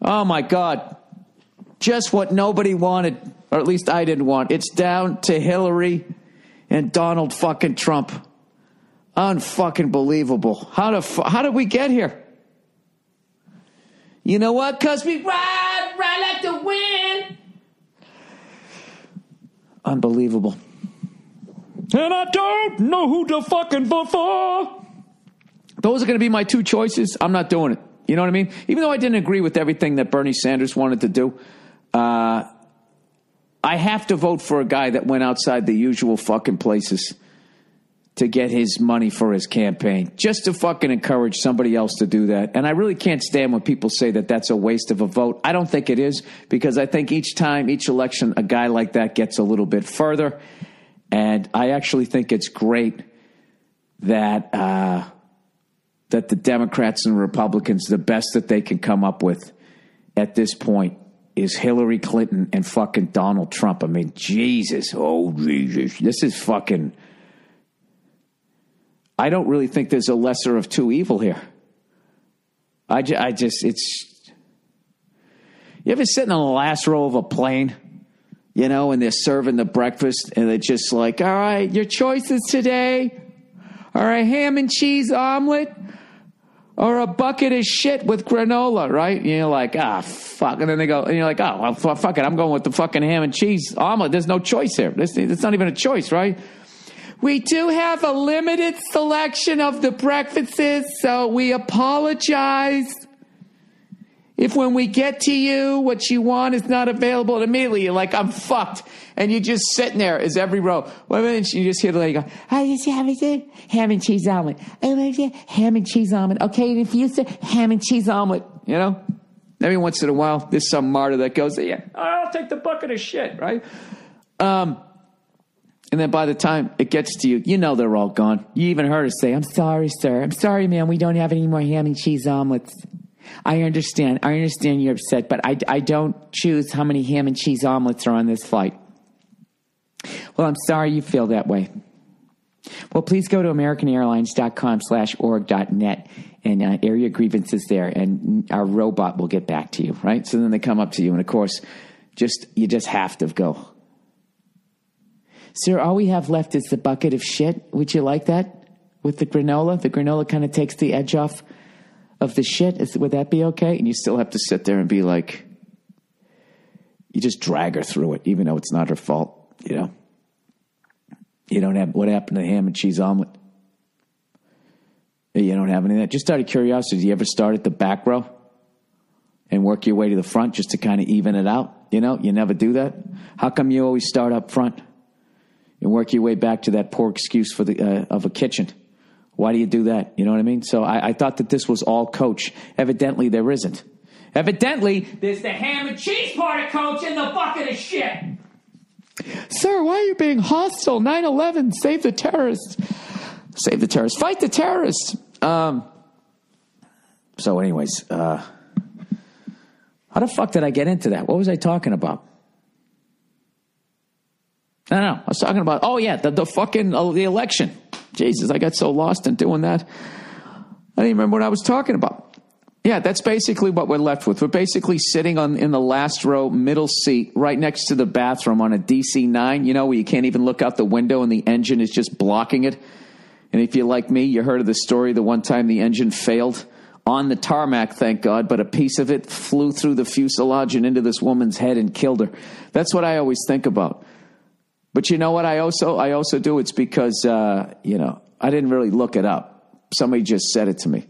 Oh, my God. Just what nobody wanted, or at least I didn't want. It's down to Hillary and Donald fucking Trump. Unfucking believable. How did we get here? You know what? Because we ride like the wind. Unbelievable. And I don't know who to fucking vote for. Those are going to be my two choices. I'm not doing it. You know what I mean? Even though I didn't agree with everything that Bernie Sanders wanted to do, I have to vote for a guy that went outside the usual fucking places to get his money for his campaign, just to fucking encourage somebody else to do that. And I really can't stand when people say that that's a waste of a vote. I don't think it is, because I think each time, each election, a guy like that gets a little bit further. And I actually think it's great that that the Democrats and Republicans, the best that they can come up with at this point is Hillary Clinton and fucking Donald Trump. I mean, Jesus. Oh, Jesus. This is fucking... I don't really think there's a lesser of two evil here. I just, it's... You ever sit in the last row of a plane, you know, and they're serving the breakfast, and they're just like, all right, your choices today. All right, ham and cheese omelet or a bucket of shit with granola, right? And you're like, fuck. And then they go, and you're like, oh, well, fuck it. I'm going with the fucking ham and cheese omelet. There's no choice here. It's not even a choice, right? We do have a limited selection of the breakfasts, so we apologize if when we get to you, what you want is not available. And immediately you're like, I'm fucked. And you're just sitting there as every row. Well, then you just hear the lady go, I just have a ham and cheese omelet. Ham and cheese omelet. Okay, and if you say ham and cheese omelet, you know, every once in a while, there's some martyr that goes, yeah, I'll take the bucket of shit, right? And then by the time it gets to you, you know they're all gone. You even heard her say, I'm sorry, sir. I'm sorry, ma'am. We don't have any more ham and cheese omelets. I understand. I understand you're upset, but I don't choose how many ham and cheese omelets are on this flight. Well, I'm sorry you feel that way. Well, please go to AmericanAirlines.com/org.net and air your grievances there, and our robot will get back to you, right? So then they come up to you, and of course, you just have to go. Sir, all we have left is the bucket of shit. Would you like that with the granola? The granola kind of takes the edge off of the shit. Would that be okay? And you still have to sit there and be like, you just drag her through it, even though it's not her fault, you know? You don't have, what happened to the ham and cheese omelet? You don't have any of that? Just out of curiosity, do you ever start at the back row and work your way to the front just to kind of even it out? You know, you never do that. How come you always start up front and work your way back to that poor excuse for of a kitchen? Why do you do that? You know what I mean? So I thought that this was all coach. Evidently, there isn't. Evidently, there's the ham and cheese part of coach in the bucket of shit. Sir, why are you being hostile? 9/11, save the terrorists. Save the terrorists. Fight the terrorists. So anyways, how the fuck did I get into that? What was I talking about? No, I was talking about, the fucking, the election. Jesus, I got so lost in doing that. I didn't remember what I was talking about. Yeah, that's basically what we're left with. We're basically sitting in the last row, middle seat, right next to the bathroom on a DC-9, you know, where you can't even look out the window and the engine is just blocking it. And if you're like me, you heard of the story the one time the engine failed on the tarmac, thank God, but a piece of it flew through the fuselage and into this woman's head and killed her. That's what I always think about. But you know what I also do? It's because, I didn't really look it up. Somebody just said it to me.